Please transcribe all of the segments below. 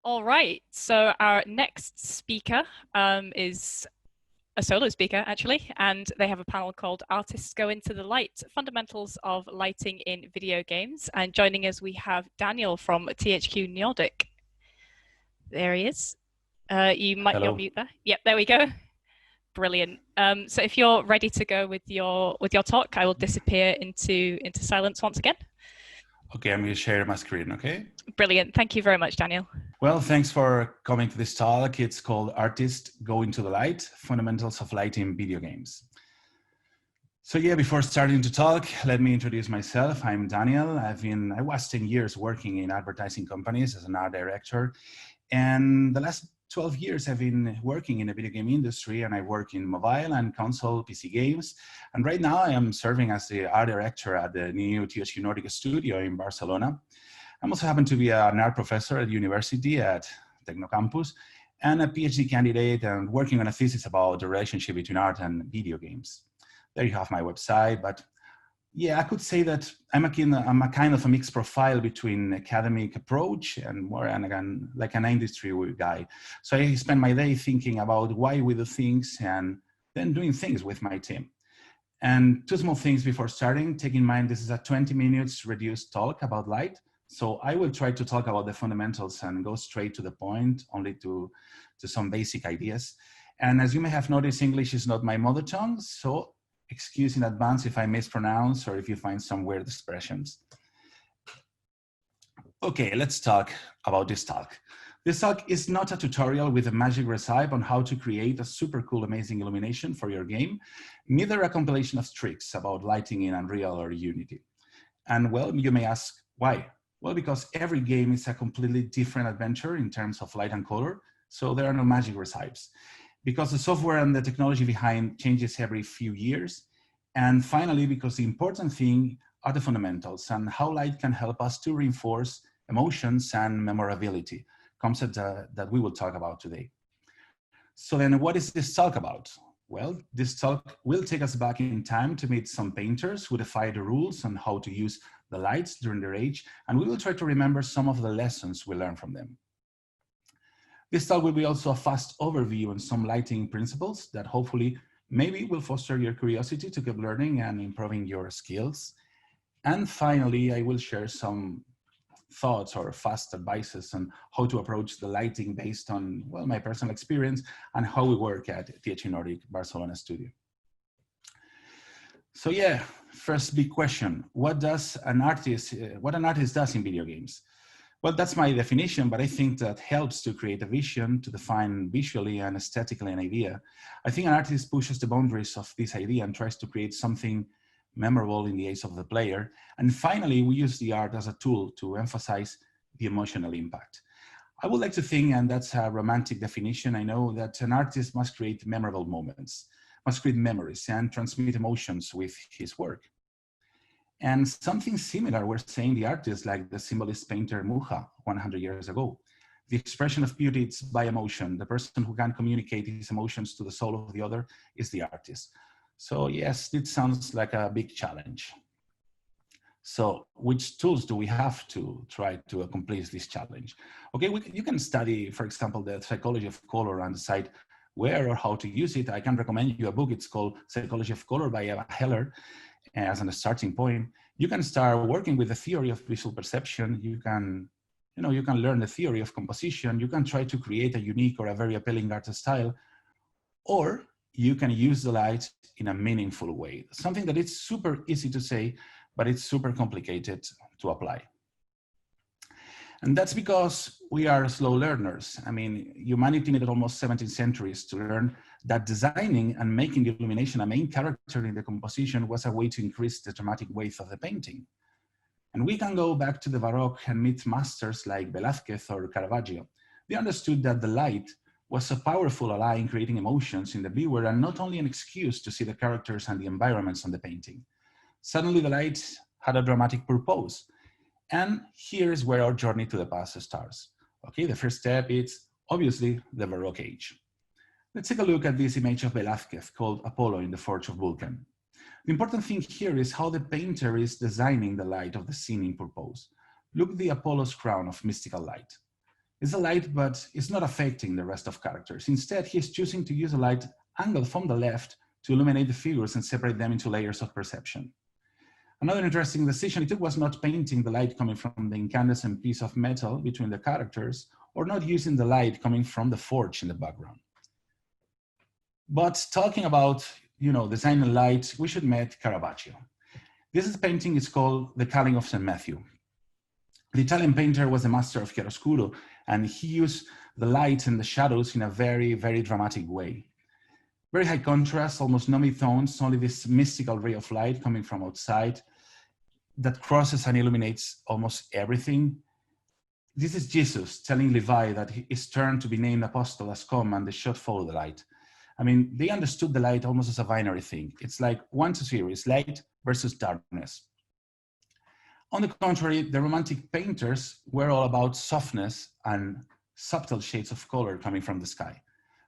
All right, so our next speaker is a solo speaker, actually, and they have a panel called Artists Go Into the Light, Fundamentals of Lighting in Video Games. And joining us, we have Daniel from THQ Nordic. There he is. You might be on Hello. mute there. Yep, there we go. Brilliant. So if you're ready to go with your talk, I will disappear into silence once again. Okay, I'm going to share my screen, okay? Brilliant. Thank you very much, Daniel. Well, thanks for coming to this talk. It's called Artists Go Into the Light, Fundamentals of Light in Video Games. So yeah, before starting to talk, let me introduce myself. I'm Daniel. I was 10 years working in advertising companies as an art director. And the last 12 years I've been working in the video game industry, and I work in mobile and console PC games. And right now I am serving as the art director at the new THQ Nordic studio in Barcelona. I also happen to be an art professor at university at Technocampus and a PhD candidate and working on a thesis about the relationship between art and video games. There you have my website, but yeah, I could say that I'm a kind of a mixed profile between academic approach and more like an industry guy. So I spend my day thinking about why we do things and then doing things with my team. And two small things before starting, take in mind this is a 20 minutes reduced talk about light. So I will try to talk about the fundamentals and go straight to the point, only to some basic ideas. And as you may have noticed, English is not my mother tongue, so excuse in advance if I mispronounce or if you find some weird expressions. Okay, let's talk about this talk. This talk is not a tutorial with a magic recipe on how to create a super cool, amazing illumination for your game, neither a compilation of tricks about lighting in Unreal or Unity. And well, you may ask, why? Well, because every game is a completely different adventure in terms of light and color, so there are no magic recipes. Because the software and the technology behind changes every few years. And finally, because the important thing are the fundamentals and how light can help us to reinforce emotions and memorability, concepts that we will talk about today. So then what is this talk about? Well, this talk will take us back in time to meet some painters who defied the rules on how to use the lights during their age, and we will try to remember some of the lessons we learned from them. This talk will be also a fast overview on some lighting principles that hopefully maybe will foster your curiosity to keep learning and improving your skills. And finally, I will share some thoughts or fast advices on how to approach the lighting based on, well, my personal experience and how we work at THQ Nordic Barcelona studio. So yeah, first big question, what an artist does in video games? Well, that's my definition, but I think that helps to create a vision, to define visually and aesthetically an idea. I think an artist pushes the boundaries of this idea and tries to create something memorable in the eyes of the player. And finally, we use the art as a tool to emphasize the emotional impact. I would like to think, and that's a romantic definition, I know, that an artist must create memorable moments, must create memories and transmit emotions with his work. And something similar we're saying the artist, like the symbolist painter Mucha 100 years ago. The expression of beauty is by emotion. The person who can communicate his emotions to the soul of the other is the artist. So yes, it sounds like a big challenge. So which tools do we have to try to accomplish this challenge? Okay, you can study, for example, the psychology of color and decide where or how to use it. I can recommend you a book. It's called Psychology of Color by Eva Heller. As a starting point, you can start working with the theory of visual perception. You can learn the theory of composition. You can try to create a unique or a very appealing art style, or you can use the light in a meaningful way. Something that is super easy to say, but it's super complicated to apply. And that's because we are slow learners. I mean, humanity needed almost 17 centuries to learn that designing and making the illumination a main character in the composition was a way to increase the dramatic weight of the painting. And we can go back to the Baroque and meet masters like Velázquez or Caravaggio. They understood that the light was a powerful ally in creating emotions in the viewer and not only an excuse to see the characters and the environments on the painting. Suddenly the light had a dramatic purpose. And here's where our journey to the past starts. Okay, the first step is obviously the Baroque age. Let's take a look at this image of Velázquez called Apollo in the Forge of Vulcan. The important thing here is how the painter is designing the light of the scene in purpose. Look at the Apollo's crown of mystical light. It's a light, but it's not affecting the rest of characters. Instead, he is choosing to use a light angled from the left to illuminate the figures and separate them into layers of perception. Another interesting decision he took was not painting the light coming from the incandescent piece of metal between the characters, or not using the light coming from the forge in the background. But talking about, design and light, we should meet Caravaggio. This painting is called The Culling of St. Matthew. The Italian painter was a master of chiaroscuro, and he used the light and the shadows in a very, very dramatic way. Very high contrast, almost no mid-tones, only this mystical ray of light coming from outside that crosses and illuminates almost everything. This is Jesus telling Levi that his turn to be named apostle has come and they should follow the light. I mean, they understood the light almost as a binary thing. It's like 1 to 0, it's light versus darkness. On the contrary, the Romantic painters were all about softness and subtle shades of color coming from the sky.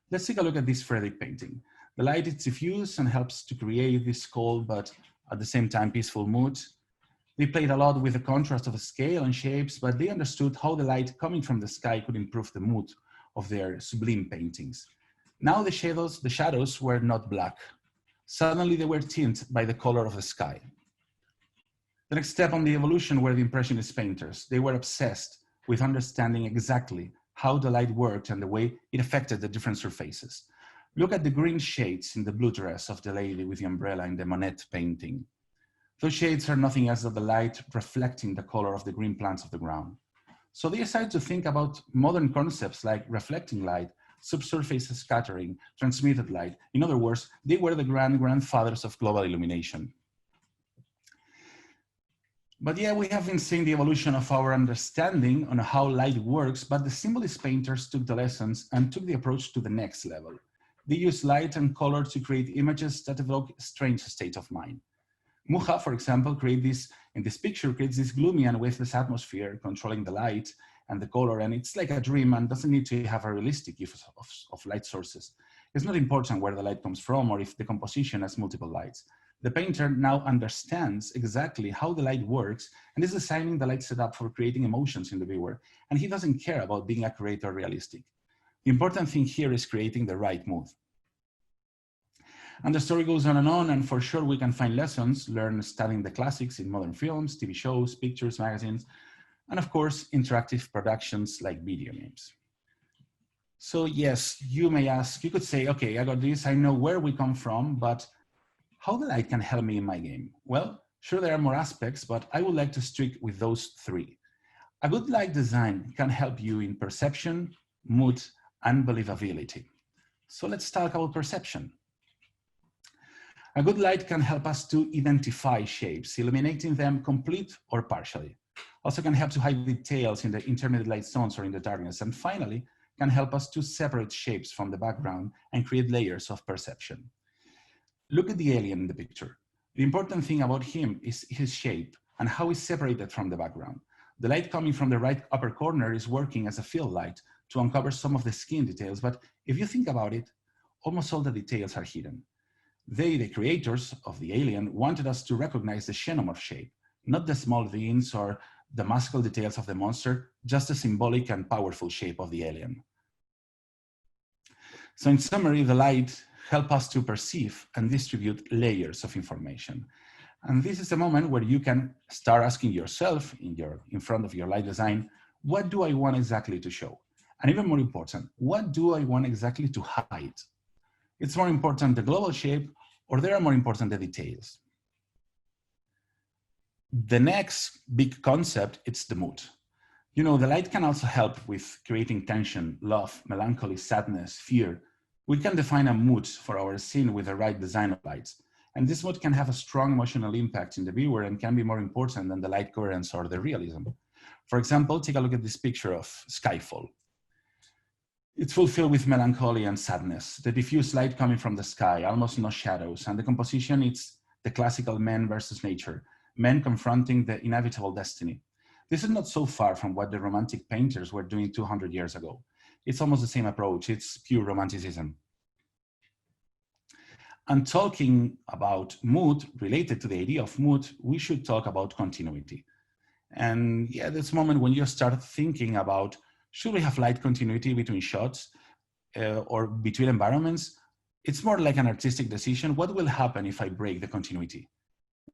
Let's take a look at this Frederick painting. The light is diffused and helps to create this cold, but at the same time peaceful mood. They played a lot with the contrast of scale and shapes, but they understood how the light coming from the sky could improve the mood of their sublime paintings. Now the shadows were not black. Suddenly they were tinted by the color of the sky. The next step on the evolution were the Impressionist painters. They were obsessed with understanding exactly how the light worked and the way it affected the different surfaces. Look at the green shades in the blue dress of the lady with the umbrella in the Monet painting. Those shades are nothing else than the light reflecting the color of the green plants of the ground. So they decided to think about modern concepts like reflecting light, subsurface scattering, transmitted light. In other words, they were the grandfathers of global illumination. But yeah, we have been seeing the evolution of our understanding on how light works, but the symbolist painters took the lessons and took the approach to the next level. They used light and color to create images that evoke a strange state of mind. Mucha, for example, creates this gloomy and waveless atmosphere, controlling the light and the color, and it's like a dream and doesn't need to have a realistic use of light sources. It's not important where the light comes from or if the composition has multiple lights. The painter now understands exactly how the light works and is designing the light setup for creating emotions in the viewer, and he doesn't care about being accurate or realistic. The important thing here is creating the right mood. And the story goes on, and for sure we can find lessons learned studying the classics in modern films, TV shows, pictures, magazines, and of course, interactive productions like video games. So yes, you may ask, you could say, okay, I got this, I know where we come from, but how the light can help me in my game? Well, sure, there are more aspects, but I would like to stick with those 3. A good light design can help you in perception, mood, and believability. So let's talk about perception. A good light can help us to identify shapes, illuminating them complete or partially. Also can help to hide details in the intermediate light zones or in the darkness. And finally, can help us to separate shapes from the background and create layers of perception. Look at the alien in the picture. The important thing about him is his shape and how he's separated from the background. The light coming from the right upper corner is working as a field light to uncover some of the skin details, but if you think about it, almost all the details are hidden. They, the creators of the alien, wanted us to recognize the xenomorph shape, not the small veins or the muscle details of the monster, just the symbolic and powerful shape of the alien. So in summary, the light helps us to perceive and distribute layers of information. And this is a moment where you can start asking yourself in front of your light design, what do I want exactly to show? And even more important, what do I want exactly to hide? It's more important the global shape, or they are more important the details. The next big concept, it's the mood. The light can also help with creating tension, love, melancholy, sadness, fear. We can define a mood for our scene with the right design of lights. And this mood can have a strong emotional impact in the viewer and can be more important than the light coherence or the realism. For example, take a look at this picture of Skyfall. It's fulfilled with melancholy and sadness, the diffuse light coming from the sky, almost no shadows, and the composition, it's the classical man versus nature, men confronting the inevitable destiny. This is not so far from what the Romantic painters were doing 200 years ago. It's almost the same approach, it's pure Romanticism. And talking about mood, related to the idea of mood, we should talk about continuity. And yeah, this moment when you start thinking about Should we have light continuity between shots or between environments? It's more like an artistic decision. What will happen if I break the continuity?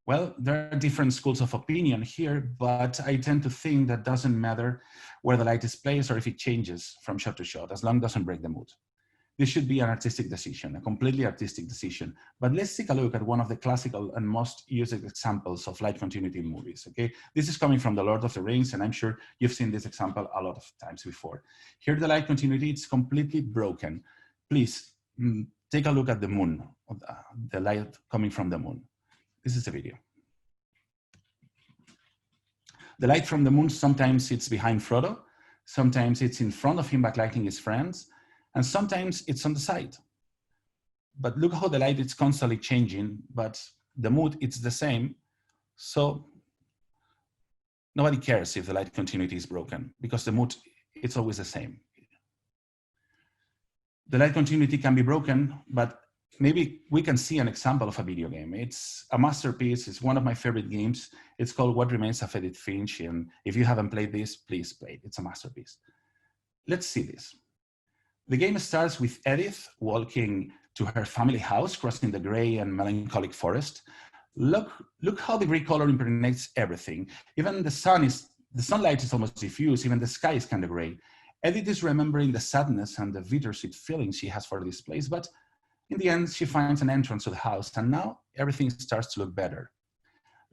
Well, there are different schools of opinion here, but I tend to think that doesn't matter where the light is placed or if it changes from shot to shot, as long as it doesn't break the mood. This should be an artistic decision, a completely artistic decision. But let's take a look at one of the classical and most used examples of light continuity in movies, okay? This is coming from The Lord of the Rings, and I'm sure you've seen this example a lot of times before. Here, the light continuity is completely broken. Please take a look at the moon, the light coming from the moon. This is the video. The light from the moon sometimes it's behind Frodo, sometimes it's in front of him backlighting his friends, and sometimes it's on the side. But look how the light is constantly changing, but the mood, it's the same. So nobody cares if the light continuity is broken because the mood, it's always the same. The light continuity can be broken, but maybe we can see an example of a video game. It's a masterpiece. It's one of my favorite games. It's called What Remains of Edith Finch. And if you haven't played this, please play it. It's a masterpiece. Let's see this. The game starts with Edith walking to her family house, crossing the gray and melancholic forest. Look how the gray color impregnates everything. Even the sunlight is almost diffuse. Even the sky is kind of gray. Edith is remembering the sadness and the bittersweet feelings she has for this place, but in the end, she finds an entrance to the house, and now everything starts to look better.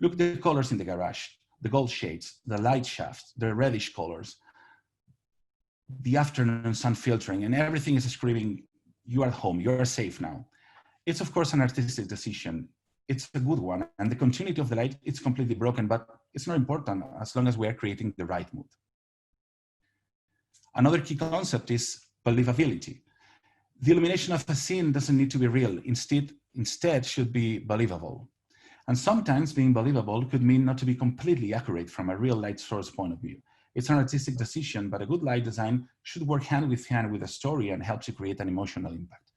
Look at the colors in the garage, the gold shades, the light shafts, the reddish colors, the afternoon sun filtering, and everything is screaming, you are at home, you are safe now. It's of course an artistic decision. It's a good one, and the continuity of the light, it's completely broken, but it's not important as long as we are creating the right mood. Another key concept is believability. The illumination of a scene doesn't need to be real. Instead should be believable. And sometimes being believable could mean not to be completely accurate from a real light source point of view. It's an artistic decision, but a good light design should work hand with a story and help to create an emotional impact.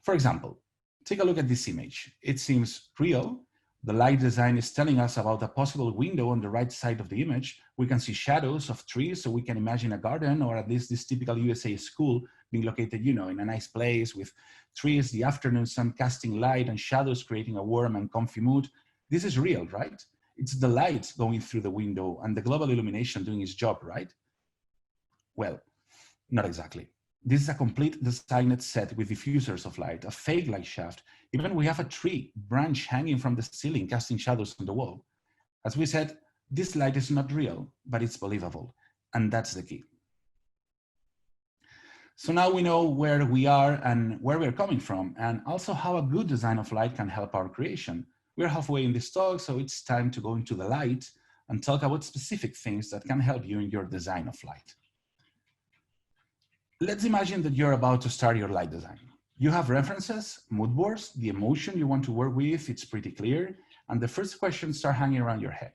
For example, take a look at this image. It seems real. The light design is telling us about a possible window on the right side of the image. We can see shadows of trees, so we can imagine a garden, or at least this typical USA school being located, in a nice place with trees, the afternoon sun casting light and shadows creating a warm and comfy mood. This is real, right? It's the light going through the window and the global illumination doing its job, right? Well, not exactly. This is a complete designed set with diffusers of light, a fake light shaft. Even we have a tree branch hanging from the ceiling, casting shadows on the wall. As we said, this light is not real, but it's believable. And that's the key. So now we know where we are and where we're coming from, and also how a good design of light can help our creation. We're halfway in this talk, so it's time to go into the light and talk about specific things that can help you in your design of light. Let's imagine that you're about to start your light design. You have references, mood boards, the emotion you want to work with, it's pretty clear, and the first questions start hanging around your head.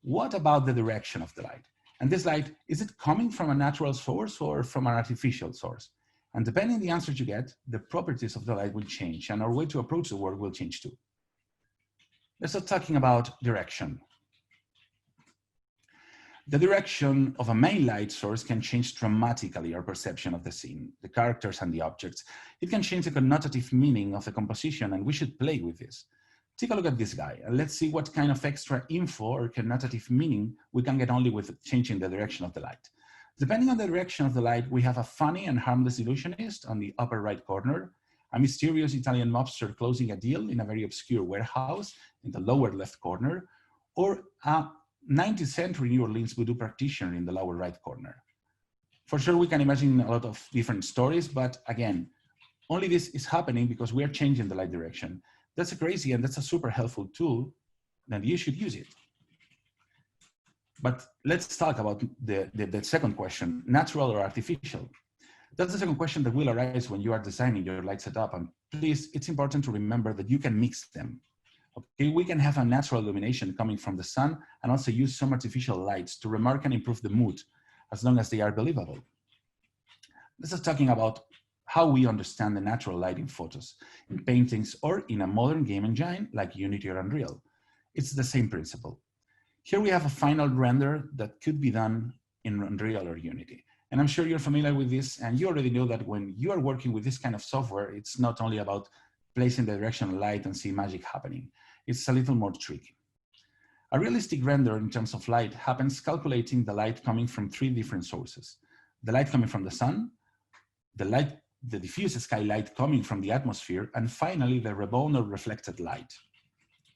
What about the direction of the light? And this light, is it coming from a natural source or from an artificial source? And depending on the answer you get, the properties of the light will change and our way to approach the work will change too. Let's start talking about direction. The direction of a main light source can change dramatically our perception of the scene, the characters and the objects. It can change the connotative meaning of the composition, and we should play with this. Take a look at this guy, and let's see what kind of extra info or connotative meaning we can get only with changing the direction of the light. Depending on the direction of the light, we have a funny and harmless illusionist on the upper right corner, a mysterious Italian mobster closing a deal in a very obscure warehouse in the lower left corner, or a 19th century New Orleans voodoo practitioner in the lower right corner. For sure, we can imagine a lot of different stories, but again, only this is happening because we are changing the light direction. That's crazy, and that's a super helpful tool, then you should use it. But let's talk about the second question, natural or artificial. That's the second question that will arise when you are designing your light setup. And please, it's important to remember that you can mix them. Okay, we can have a natural illumination coming from the sun and also use some artificial lights to remark and improve the mood, as long as they are believable. This is talking about how we understand the natural light in photos, in paintings, or in a modern game engine like Unity or Unreal. It's the same principle. Here we have a final render that could be done in Unreal or Unity. And I'm sure you're familiar with this, and you already know that when you are working with this kind of software, it's not only about placing the directional light and see magic happening. It's a little more tricky. A realistic render in terms of light happens calculating the light coming from 3 different sources. The light coming from the sun, the diffuse skylight coming from the atmosphere, and finally the rebound or reflected light.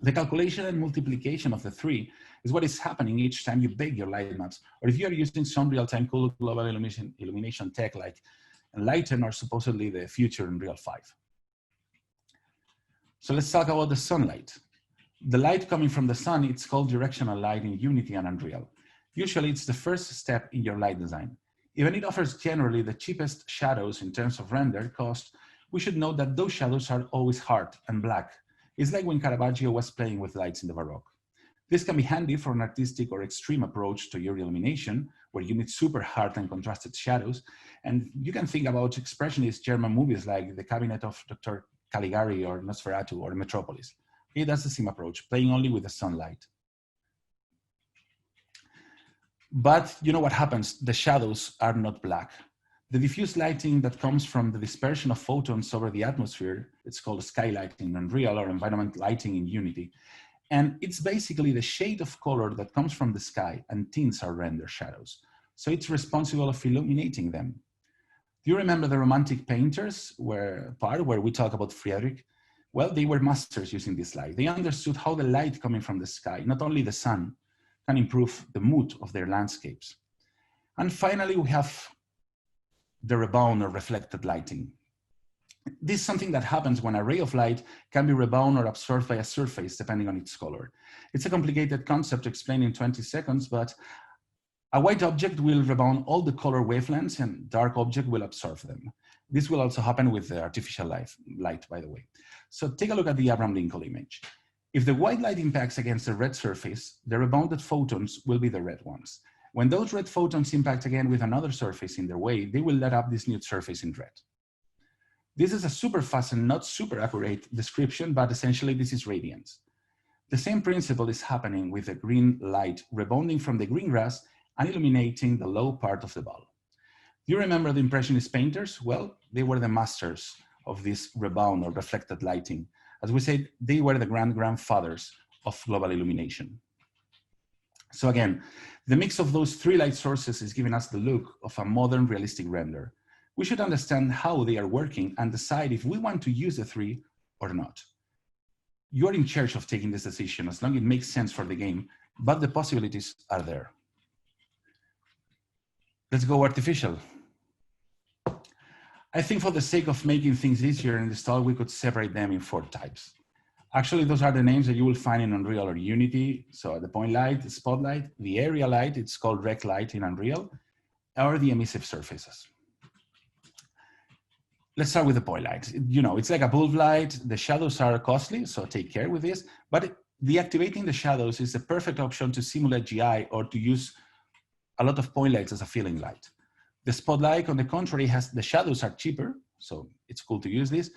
The calculation and multiplication of the 3 is what is happening each time you bake your light maps, or if you are using some real-time cool global illumination tech like Enlighten or supposedly the future in Real 5. So let's talk about the sunlight. The light coming from the sun, it's called directional light in Unity and Unreal. Usually it's the first step in your light design. Even it offers generally the cheapest shadows in terms of render cost, we should note that those shadows are always hard and black. It's like when Caravaggio was playing with lights in the Baroque. This can be handy for an artistic or extreme approach to your illumination, where you need super hard and contrasted shadows. And you can think about expressionist German movies like The Cabinet of Dr. Caligari or Nosferatu or Metropolis. That's the same approach, playing only with the sunlight. But you know what happens? The shadows are not black. The diffuse lighting that comes from the dispersion of photons over the atmosphere, it's called skylighting in Unreal or environment lighting in Unity. And it's basically the shade of color that comes from the sky and tints our render shadows. So it's responsible of illuminating them. Do you remember the Romantic painters where we talk about Friedrich? Well, they were masters using this light. They understood how the light coming from the sky, not only the sun, can improve the mood of their landscapes. And finally, we have the rebound or reflected lighting. This is something that happens when a ray of light can be rebound or absorbed by a surface depending on its color. It's a complicated concept to explain in 20 seconds, but a white object will rebound all the color wavelengths and dark object will absorb them. This will also happen with the artificial light, by the way. So take a look at the Abraham Lincoln image. If the white light impacts against the red surface, the rebounded photons will be the red ones. When those red photons impact again with another surface in their way, they will light up this new surface in red. This is a super fast and not super accurate description, but essentially this is radiance. The same principle is happening with the green light rebounding from the green grass and illuminating the low part of the ball. Do you remember the Impressionist painters? Well, they were the masters of this rebound or reflected lighting. As we said, they were the grandfathers of global illumination. So again, the mix of those 3 light sources is giving us the look of a modern realistic render. We should understand how they are working and decide if we want to use the 3 or not. You're in charge of taking this decision as long as it makes sense for the game, but the possibilities are there. Let's go artificial. I think for the sake of making things easier in this talk, we could separate them in 4 types. Actually, those are the names that you will find in Unreal or Unity. So the point light, the spotlight, the area light, it's called rec light in Unreal, or the emissive surfaces. Let's start with the point light. You know, it's like a bulb light. The shadows are costly, so take care with this. But deactivating the shadows is the perfect option to simulate GI or to use a lot of point lights as a filling light. The spotlight, on the contrary, the shadows are cheaper, so it's cool to use this.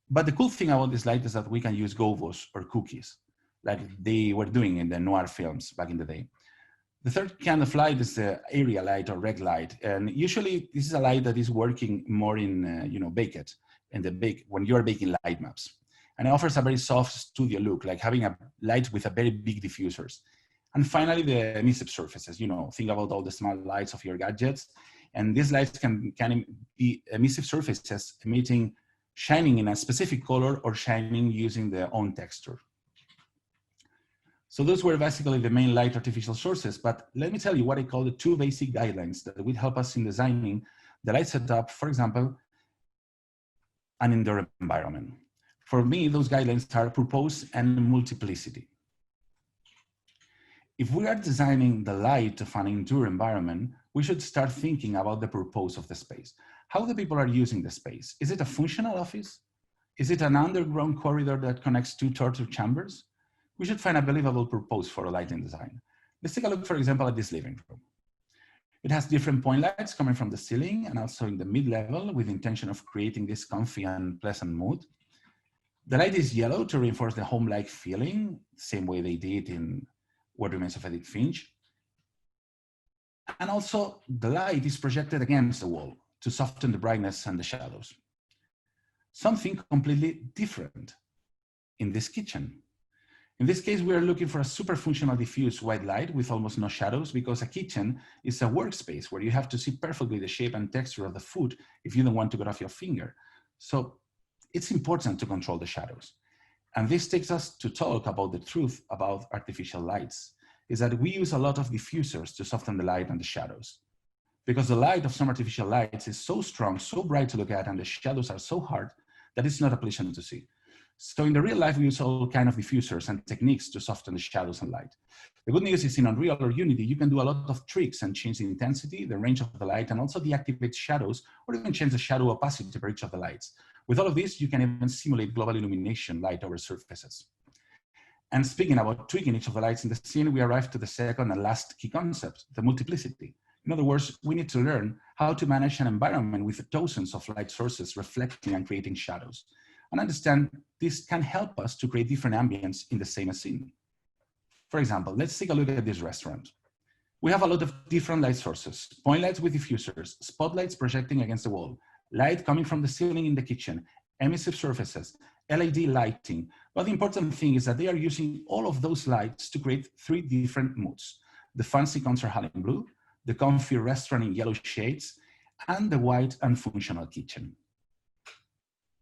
But the cool thing about this light is that we can use gobos or cookies, like they were doing in the noir films back in the day. The third kind of light is the area light or reg light. And usually this is a light that is working more in, Baked, when you're baking light maps. And it offers a very soft studio look, like having a light with a very big diffusers. And finally, the emissive surfaces, think about all the smart lights of your gadgets. And these lights can be emissive surfaces shining in a specific color or shining using their own texture. So those were basically the main light artificial sources, but let me tell you what I call the 2 basic guidelines that will help us in designing the light setup, for example, an indoor environment. For me, those guidelines are purpose and multiplicity. If we are designing the light of an indoor environment, we should start thinking about the purpose of the space. How the people are using the space. Is it a functional office? Is it an underground corridor that connects 2 torture chambers? We should find a believable purpose for a lighting design. Let's take a look, for example, at this living room. It has different point lights coming from the ceiling and also in the mid-level with the intention of creating this comfy and pleasant mood. The light is yellow to reinforce the home-like feeling, same way they did in What Remains of Edith Finch. And also the light is projected against the wall to soften the brightness and the shadows. Something completely different in this kitchen. In this case, we are looking for a super functional diffuse white light with almost no shadows, because a kitchen is a workspace where you have to see perfectly the shape and texture of the food if you don't want to cut off your finger. So it's important to control the shadows. And this takes us to talk about the truth about artificial lights, is that we use a lot of diffusers to soften the light and the shadows. Because the light of some artificial lights is so strong, so bright to look at, and the shadows are so hard that it's not a pleasant to see. So in the real life, we use all kinds of diffusers and techniques to soften the shadows and light. The good news is in Unreal or Unity, you can do a lot of tricks and change the intensity, the range of the light, and also deactivate shadows, or even change the shadow opacity for each of the lights. With all of this, you can even simulate global illumination light over surfaces. And speaking about tweaking each of the lights in the scene, we arrive to the second and last key concept, the multiplicity. In other words, we need to learn how to manage an environment with dozens of light sources reflecting and creating shadows, and understand this can help us to create different ambience in the same scene. For example, let's take a look at this restaurant. We have a lot of different light sources: point lights with diffusers, spotlights projecting against the wall, light coming from the ceiling in the kitchen, emissive surfaces, LED lighting. But the important thing is that they are using all of those lights to create three different moods: the fancy concert hall in blue, the comfy restaurant in yellow shades, and the white and functional kitchen.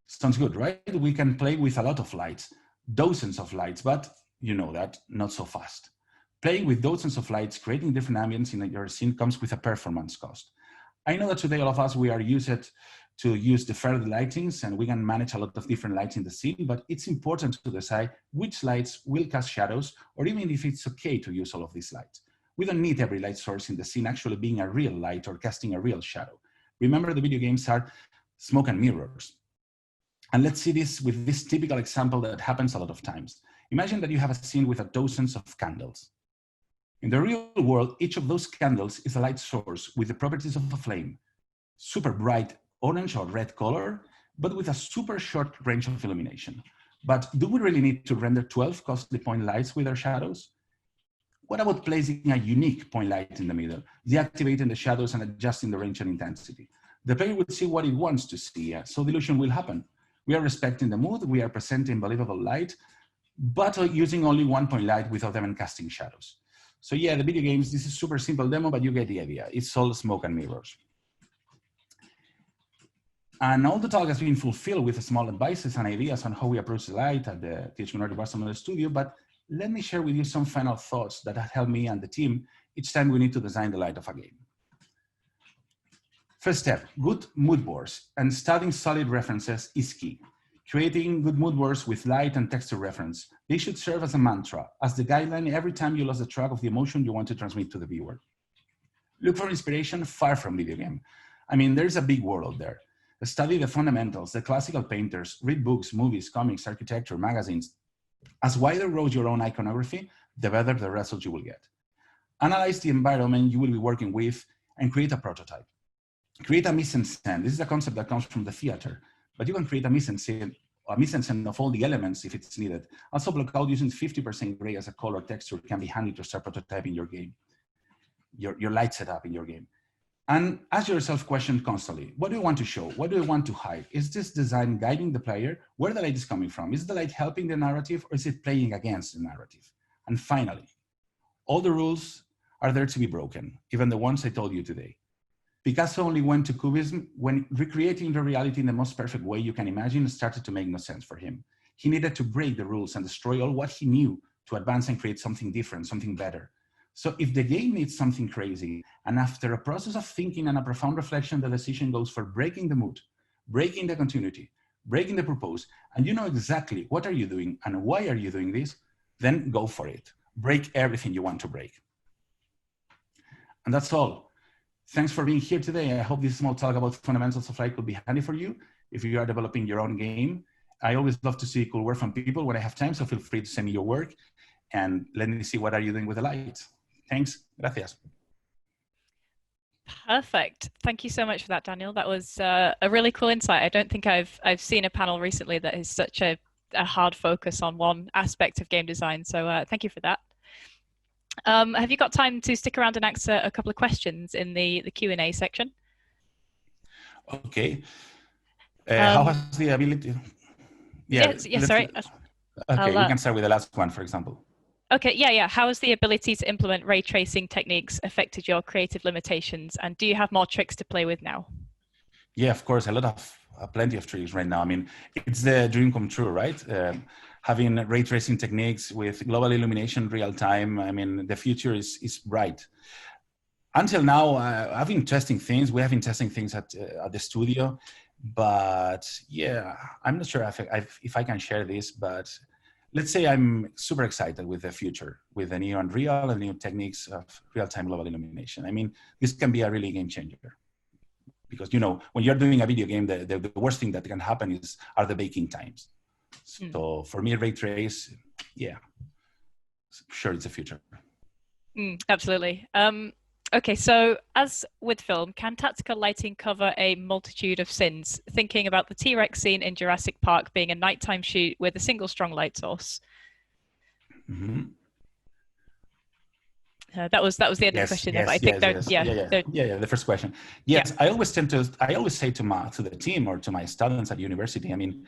Sounds good, right? We can play with a lot of lights, dozens of lights, but you know that, not so fast. Playing with dozens of lights, creating different ambience in your scene comes with a performance cost. I know that today all of us, we are used to use deferred lightings, and we can manage a lot of different lights in the scene, but it's important to decide which lights will cast shadows, or even if it's okay to use all of these lights. We don't need every light source in the scene actually being a real light or casting a real shadow. Remember, the video games are smoke and mirrors. And let's see this with this typical example that happens a lot of times. Imagine that you have a scene with dozens of candles. In the real world, each of those candles is a light source with the properties of a flame, super bright orange or red color, but with a super short range of illumination. But do we really need to render 12 costly point lights with their shadows? What about placing a unique point light in the middle, deactivating the shadows and adjusting the range and intensity? The player will see what it wants to see, so the illusion will happen. We are respecting the mood, we are presenting believable light, but using only one point light without even casting shadows. So yeah, the video games, this is super simple demo, but you get the idea. It's all smoke and mirrors. And all the talk has been fulfilled with small advices and ideas on how we approach the light at the THQ Nordic Barcelona studio, but let me share with you some final thoughts that have helped me and the team each time we need to design the light of a game. First step, good mood boards, and studying solid references is key. Creating good mood boards with light and texture reference. They should serve as a mantra, as the guideline every time you lose the track of the emotion you want to transmit to the viewer. Look for inspiration far from video game. I mean, there's a big world out there. Study the fundamentals, the classical painters, read books, movies, comics, architecture, magazines. As wider road your own iconography, the better the results you will get. Analyze the environment you will be working with and create a prototype. Create a mise-en-scène. This is a concept that comes from the theater, but you can create a mise-en-scène of all the elements if it's needed. Also, block out using 50% gray as a color texture can be handy to start prototyping your game, your light setup in your game. And ask yourself questions constantly. What do I want to show? What do I want to hide? Is this design guiding the player? Where the light is coming from? Is the light helping the narrative, or is it playing against the narrative? And finally, all the rules are there to be broken, even the ones I told you today. Picasso only went to Cubism when recreating the reality in the most perfect way you can imagine started to make no sense for him. He needed to break the rules and destroy all what he knew to advance and create something different, something better. So if the game needs something crazy, and after a process of thinking and a profound reflection, the decision goes for breaking the mood, breaking the continuity, breaking the purpose, and you know exactly what are you doing and why are you doing this, then go for it. Break everything you want to break. And that's all. Thanks for being here today. I hope this small talk about fundamentals of light could be handy for you if you are developing your own game. I always love to see cool work from people when I have time, so feel free to send me your work and let me see what are you doing with the light. Thanks. Gracias. Perfect. Thank you so much for that, Daniel. That was a really cool insight. I don't think I've seen a panel recently that is such a hard focus on one aspect of game design. So thank you for that. Have you got time to stick around and answer a couple of questions in the Q&A section? Okay. How has the ability? Yeah, sorry. Okay, we can start with the last one, for example. Okay, yeah. How has the ability to implement ray tracing techniques affected your creative limitations? And do you have more tricks to play with now? Yeah, of course, plenty of tricks right now. I mean, it's the dream come true, right? Having ray tracing techniques with global illumination real time. I mean, the future is bright. Until now, I've been testing things. We have been testing things at the studio, but yeah, I'm not sure if I can share this, but let's say I'm super excited with the future, with the new Unreal and new techniques of real-time global illumination. I mean, this can be a really game changer. Because, you know, when you're doing a video game, the worst thing that can happen are the baking times. So for me, ray trace, yeah, sure, it's the future. Absolutely. Okay, so as with film, can tactical lighting cover a multitude of sins? Thinking about the T-Rex scene in Jurassic Park being a nighttime shoot with a single strong light source. Mm-hmm. That was the end of the question. Yes, I think the first question. Yes, yeah. I always say to the team or to my students at university, I mean,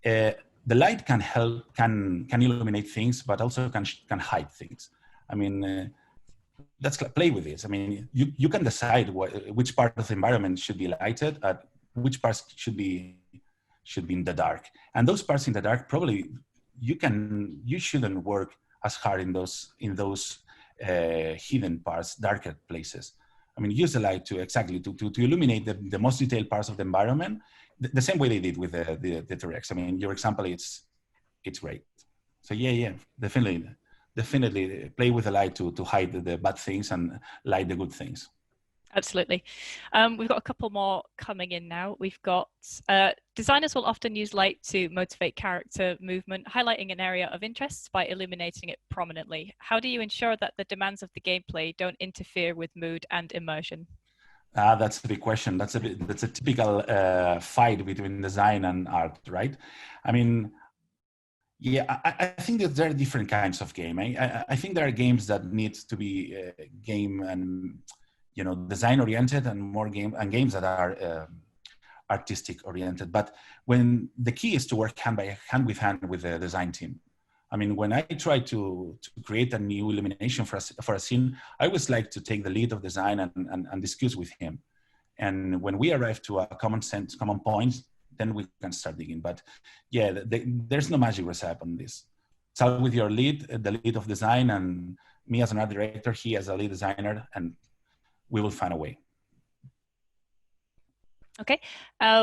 the light can help, can illuminate things, but also can hide things. I mean, let's play with this. I mean, you can decide which part of the environment should be lighted, which parts should be in the dark, and those parts in the dark probably you shouldn't work as hard in those hidden parts, darker places. I mean, use the light to illuminate the most detailed parts of the environment, the same way they did with the T-Rex. I mean, your example, it's great. So yeah, definitely play with the light to hide the bad things and light the good things. Absolutely. We've got a couple more coming in now. We've got designers will often use light to motivate character movement, highlighting an area of interest by illuminating it prominently. How do you ensure that the demands of the gameplay don't interfere with mood and immersion? That's a big question. That's a typical fight between design and art, right? I mean, yeah, I think that there are different kinds of game. I think there are games that need to be game and design oriented, and games that are artistic oriented. But when the key is to work hand with hand with the design team. I mean, when I try to create a new illumination for a scene, I always like to take the lead of design and discuss with him. And when we arrive to a common point, then we can start digging. But yeah, there's no magic recipe on this. Start with your the lead of design, and me as an art director, he as a lead designer, and we will find a way. Okay,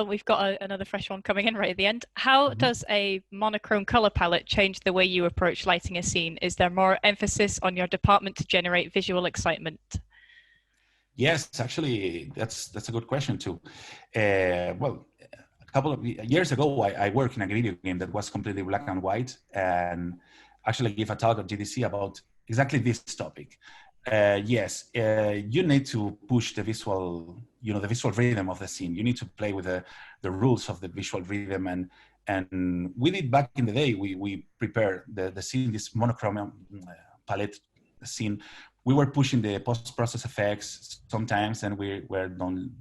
we've got another fresh one coming in right at the end. How does a monochrome color palette change the way you approach lighting a scene? Is there more emphasis on your department to generate visual excitement? Yes, actually, that's a good question too. Well, a couple of years ago, I worked in a video game that was completely black and white, and actually gave a talk at GDC about exactly this topic. Yes, you need to push the visual, the visual rhythm of the scene. You need to play with the rules of the visual rhythm, and we did back in the day. We prepared the scene, this monochrome palette scene. We were pushing the post-process effects sometimes, and we were done,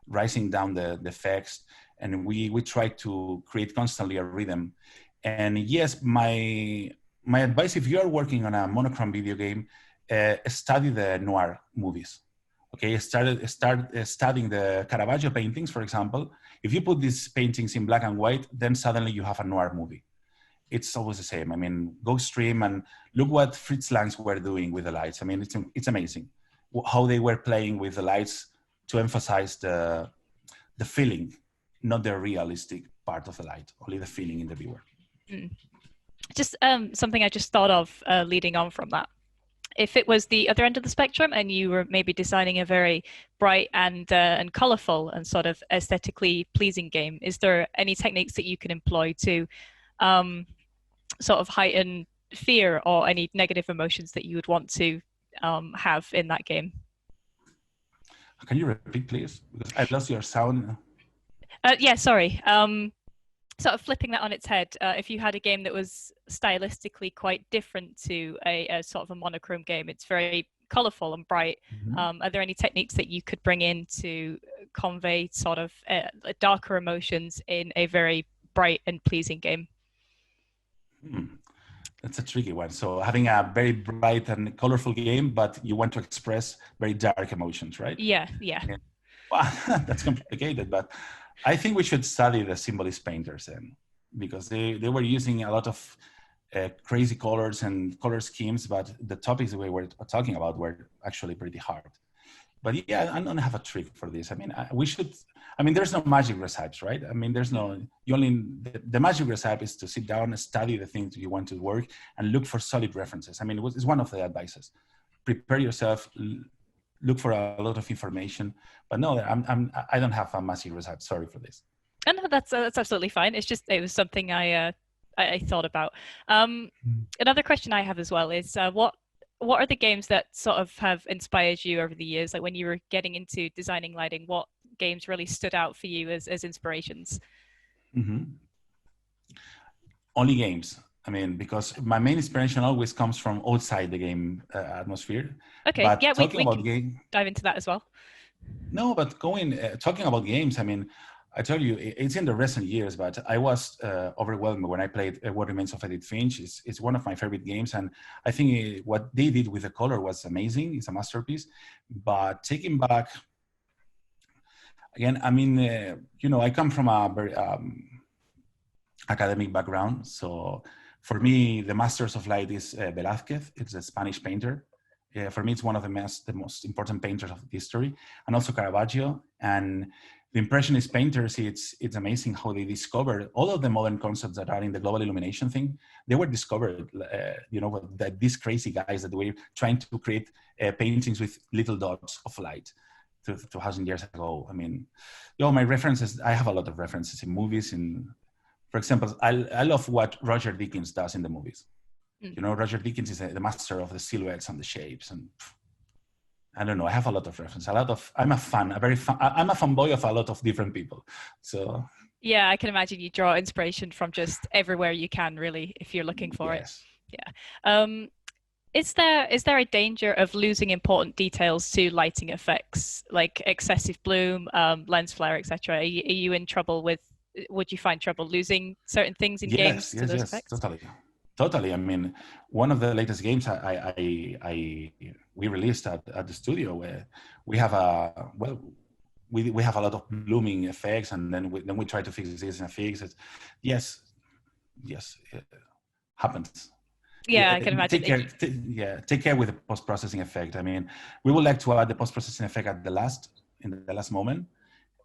rising down the effects, and we tried to create constantly a rhythm. And yes, my advice, if you are working on a monochrome video game, study the noir movies. Okay, start studying the Caravaggio paintings, for example. If you put these paintings in black and white, then suddenly you have a noir movie. It's always the same. I mean, go stream and look what Fritz Langs were doing with the lights. I mean, it's amazing how they were playing with the lights to emphasize the feeling, not the realistic part of the light, only the feeling in the viewer. Just something I just thought of leading on from that. If it was the other end of the spectrum and you were maybe designing a very bright and colorful and sort of aesthetically pleasing game, is there any techniques that you can employ to sort of heighten fear or any negative emotions that you would want to have in that game? Can you repeat, please? Because I lost your sound. Yeah, sorry. sort of flipping that on its head, if you had a game that was stylistically quite different to a sort of a monochrome game, it's very colorful and bright. Are there any techniques that you could bring in to convey sort of darker emotions in a very bright and pleasing game? That's a tricky one. So having a very bright and colorful game, but you want to express very dark emotions, right? Yeah. Well, that's complicated, but I think we should study the symbolist painters then, because they were using a lot of crazy colors and color schemes, but the topics we were talking about were actually pretty hard. But yeah, I don't have a trick for this. I mean, there's no magic recipes, right? I mean, the magic recipe is to sit down and study the things you want to work and look for solid references. I mean, it's one of the advices. Prepare yourself, look for a lot of information. But no, I don't have a magic recipe. Sorry for this. And that's absolutely fine. It was something I thought about. Another question I have as well is what are the games that sort of have inspired you over the years? Like when you were getting into designing lighting, what games really stood out for you as inspirations? Only games. I mean, because my main inspiration always comes from outside the game atmosphere. Okay, but yeah, talking we about can game, dive into that as well. No, but talking about games, I mean, I tell you, it's in the recent years, but I was overwhelmed when I played What Remains of Edith Finch. It's one of my favorite games, and I think what they did with the color was amazing. It's a masterpiece. But taking back, again, I mean, I come from a very academic background. So for me, the Masters of Light is Velázquez. It's a Spanish painter. For me, it's one of the most important painters of history, and also Caravaggio. And the Impressionist painters, it's amazing how they discovered all of the modern concepts that are in the global illumination thing. They were discovered, these crazy guys that were trying to create paintings with little dots of light 2,000 years ago. I mean, my references, I have a lot of references in movies. For example, I love what Roger Deakins does in the movies. Roger Deakins is the master of the silhouettes and the shapes, and I don't know. I have a lot of reference. I'm a fan. I'm a fanboy of a lot of different people. So yeah, I can imagine you draw inspiration from just everywhere you can, really, if you're looking for it. Yeah. Is there a danger of losing important details to lighting effects, like excessive bloom, lens flare, etc.? Are you in trouble with? Would you find trouble losing certain things in games to those effects? Totally. I mean, one of the latest games we released at the studio, where we have we have a lot of blooming effects, and then we try to fix this and fix it. Yes, it happens. Yeah, I can imagine. Take care with the post-processing effect. I mean, we would like to add the post-processing effect in the last moment,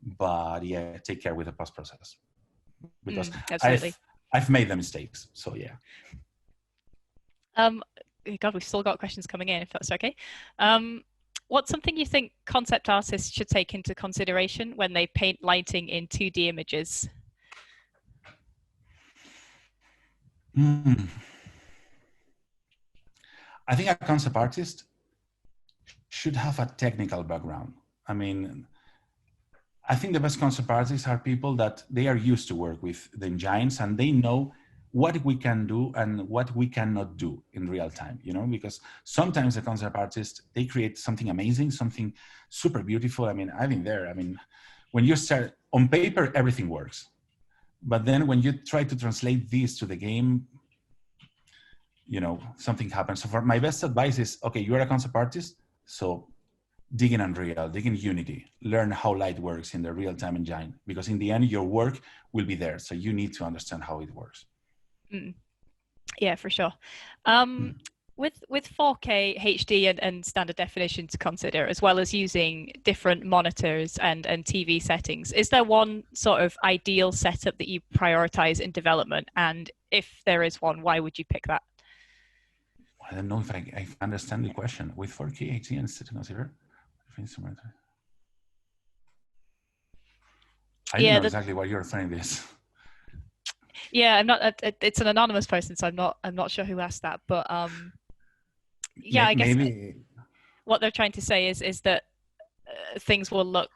but yeah, take care with the post-process, because I've made the mistakes. So yeah. God, we've still got questions coming in, if that's okay. What's something you think concept artists should take into consideration when they paint lighting in 2D images? I think a concept artist should have a technical background. I mean, I think the best concept artists are people that they are used to work with the engines, and they know what we can do and what we cannot do in real time, because sometimes the concept artists, they create something amazing, something super beautiful. I mean, I've been there. I mean, when you start on paper, everything works. But then when you try to translate this to the game, something happens. So for my best advice is, okay, you're a concept artist, so dig in Unreal, dig in Unity, learn how light works in the real-time engine, because in the end, your work will be there. So you need to understand how it works. Yeah, for sure. With 4K HD and standard definition to consider, as well as using different monitors and TV settings, is there one sort of ideal setup that you prioritize in development? And if there is one, why would you pick that? I don't know if I understand the question. With 4K HD and to consider, I don't know exactly what you're referring to this. Yeah, I'm not. It's an anonymous person, so I'm not sure who asked that. But yeah, I guess maybe what they're trying to say is that things will look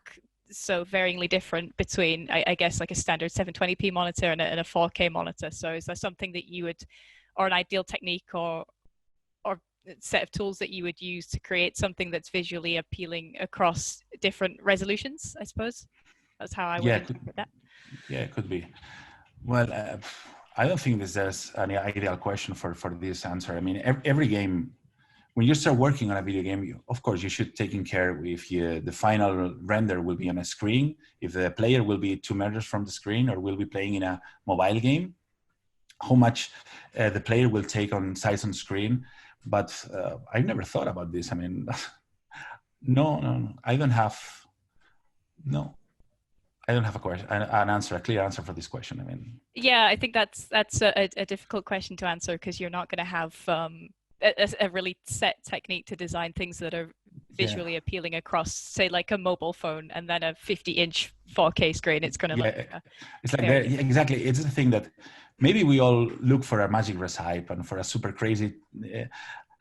so varyingly different between, I guess, like a standard 720p monitor and a 4K monitor. So is there something that you would, or an ideal technique or set of tools that you would use to create something that's visually appealing across different resolutions? I suppose that's how I would interpret that. Yeah, it could be. Well, I don't think there's any ideal question for this answer. I mean, every game, when you start working on a video game, of course, you should take in care if the final render will be on a screen, if the player will be 2 meters from the screen or will be playing in a mobile game, how much the player will take on size on screen. But I've never thought about this. I mean, no, I don't have a question, a clear answer for this question. I mean, yeah, I think that's a difficult question to answer because you're not going to have a really set technique to design things that are visually appealing across, say, like a mobile phone and then a 50-inch 4K screen. It's going to it's like exactly. It's the thing that maybe we all look for a magic recipe and for a super crazy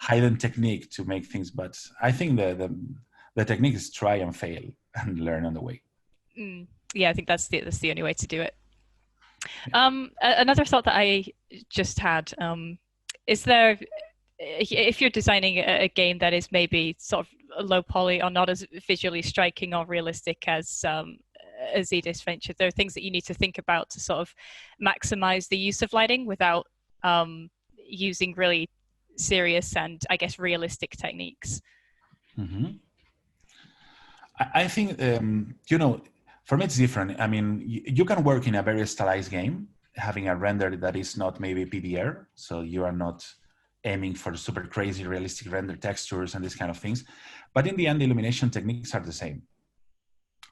hidden technique to make things, but I think the technique is try and fail and learn on the way. Yeah, I think that's the only way to do it. Another thought that I just had is there, if you're designing a game that is maybe sort of low poly or not as visually striking or realistic as Edith's venture, there are things that you need to think about to sort of maximize the use of lighting without using really serious and, I guess, realistic techniques. Mm-hmm. I think, for me, it's different. I mean, you can work in a very stylized game, having a render that is not maybe PBR, so you are not aiming for super crazy realistic render textures and these kind of things. But in the end, the illumination techniques are the same.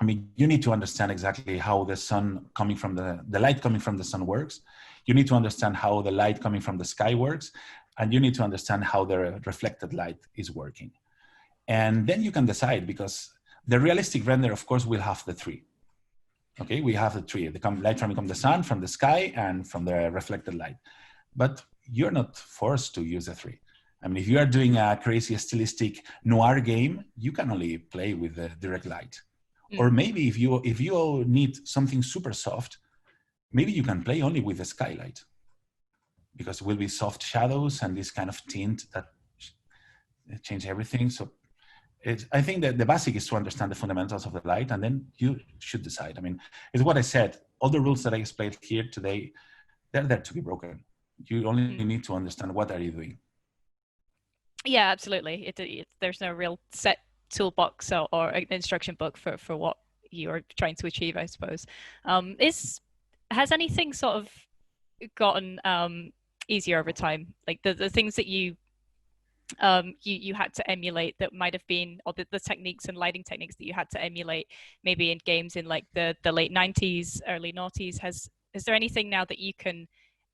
I mean, you need to understand exactly how the sun coming from the light coming from the sun works. You need to understand how the light coming from the sky works. And you need to understand how the reflected light is working. And then you can decide, because the realistic render, of course, will have the three. Okay, we have the three, the light coming from the sun, from the sky, and from the reflected light. But you're not forced to use the three. I mean, if you are doing a crazy stylistic noir game, you can only play with the direct light. Or maybe if you need something super soft, maybe you can play only with the skylight, because it will be soft shadows and this kind of tint that change everything. So I think that the basic is to understand the fundamentals of the light, and then you should decide. I mean, it's what I said. All the rules that I explained here today, they're there to be broken. You only need to understand what are you doing. Yeah, absolutely. There's no real set toolbox or an instruction book for what you're trying to achieve, I suppose. Has anything sort of gotten easier over time? Like the things that you had to emulate that might have been, or the techniques and lighting techniques that you had to emulate maybe in games in like the late 90s, early noughties, is there anything now that you can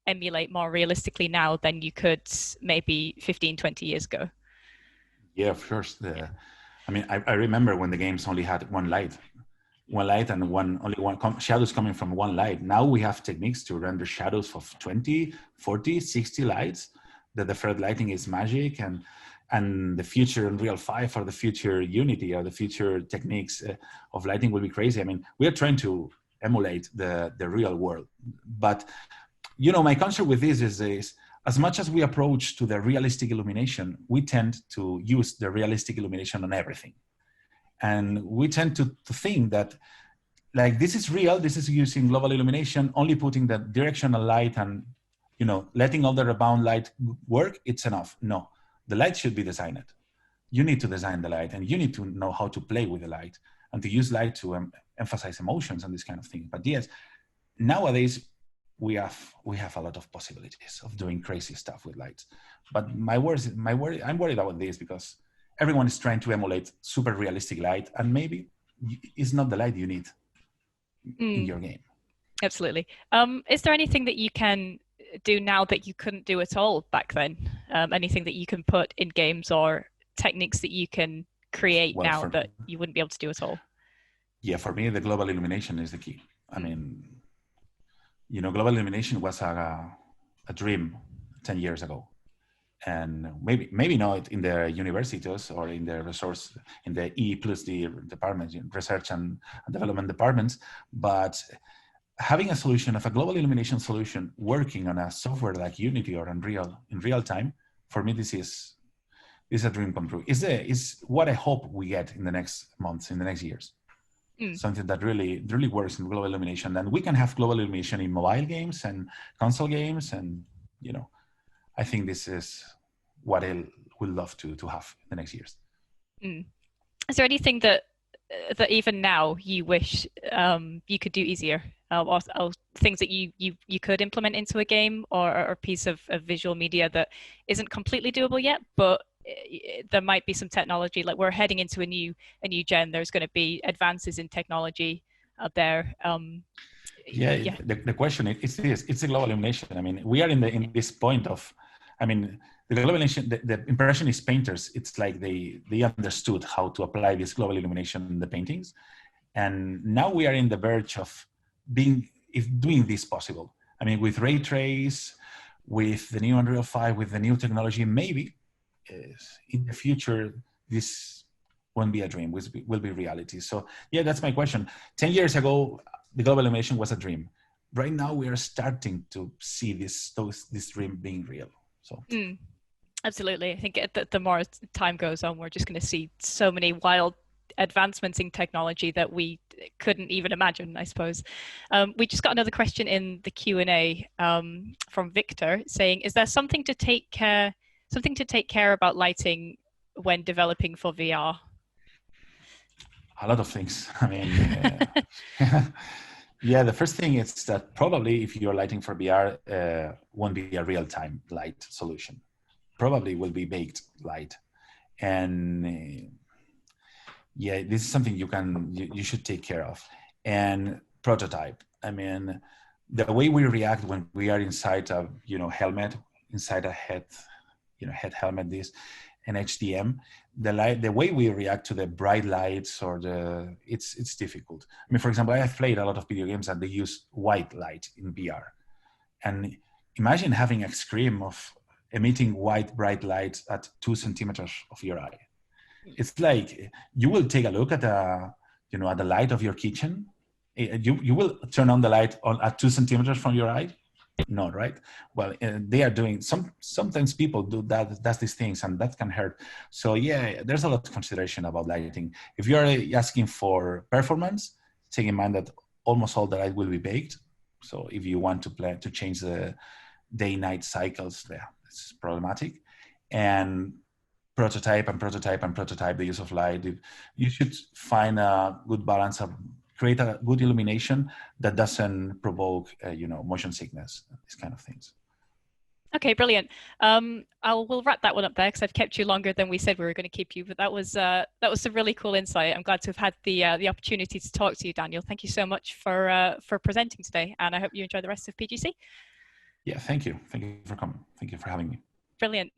emulate more realistically now than you could maybe 15, 20 years ago? Yeah, of course. I mean, I remember when the games only had one light and only one shadows coming from one light. Now we have techniques to render shadows of 20, 40, 60 lights. The deferred lighting is magic, and the future Unreal 5 or the future Unity or the future techniques of lighting will be crazy. I mean, we are trying to emulate the real world. But, my concern with this is as much as we approach to the realistic illumination, we tend to use the realistic illumination on everything. And we tend to think that, like, this is real, this is using global illumination, only putting the directional light and, letting all the rebound light work, it's enough. No, the light should be designed. You need to design the light, and you need to know how to play with the light and to use light to emphasize emotions and this kind of thing. But yes, nowadays, we have a lot of possibilities of doing crazy stuff with lights. But I'm worried about this because everyone is trying to emulate super realistic light, and maybe it's not the light you need in your game. Absolutely. Is there anything that you can do now that you couldn't do at all back then? Anything that you can put in games or techniques that you can create now that you wouldn't be able to do at all? Yeah, for me, the global illumination is the key. I mean, global illumination was a dream 10 years ago. and maybe not in the universities or in the resource in the E plus D departments, research and development departments, but having a solution of a global illumination solution working on a software like Unity or Unreal in real time, for me, this is a dream come true. Is what I hope we get in the next months, in the next years. Something that really works in global illumination. And we can have global illumination in mobile games and console games. And, I think this is what I would love to have in the next years. Is there anything that even now you wish you could do easier, or things that you could implement into a game or a piece of visual media that isn't completely doable yet, but there might be some technology, like we're heading into a new gen, there's going to be advances in technology out there. The question is this: it's a global illumination. I mean, we are in this point of, the global illumination, the impressionist painters, it's like they understood how to apply this global illumination in the paintings, and now we are in the verge of doing this possible. I mean, with ray trace, with the new Unreal 5, with the new technology, maybe in the future this won't be a dream, will be reality. So yeah, that's my question. 10 years ago, the global illumination was a dream. Right now, we are starting to see this dream being real. So absolutely, I think the more time goes on, we're just going to see so many wild advancements in technology that we couldn't even imagine, I suppose. We just got another question in the Q&A from Victor saying, is there something to take care about lighting when developing for VR? A lot of things. Yeah, the first thing is that probably if you're lighting for VR, won't be a real-time light solution. Probably will be baked light. And yeah, this is something you should take care of. And prototype. The way we react when we are inside a helmet, inside a head helmet, an HDM, the way we react to the bright lights or it's difficult. For example, I have played a lot of video games and they use white light in VR. And imagine having a screen of emitting white bright light at 2 centimeters of your eye. It's like you will take a look at the light of your kitchen. You will turn on the light at 2 centimeters from your eye. No, right? Well, they are doing sometimes people does these things and that can hurt. So yeah, there's a lot of consideration about lighting. If you're asking for performance, take in mind that almost all the light will be baked. So if you want to change the day-night cycles, it's problematic. And prototype the use of light. You should find a good balance of create a good illumination that doesn't provoke, motion sickness, these kind of things. Okay, brilliant. We'll wrap that one up there because I've kept you longer than we said we were going to keep you. But that was some really cool insight. I'm glad to have had the opportunity to talk to you, Daniel. Thank you so much for presenting today, and I hope you enjoy the rest of PGC. Yeah, thank you. Thank you for coming. Thank you for having me. Brilliant.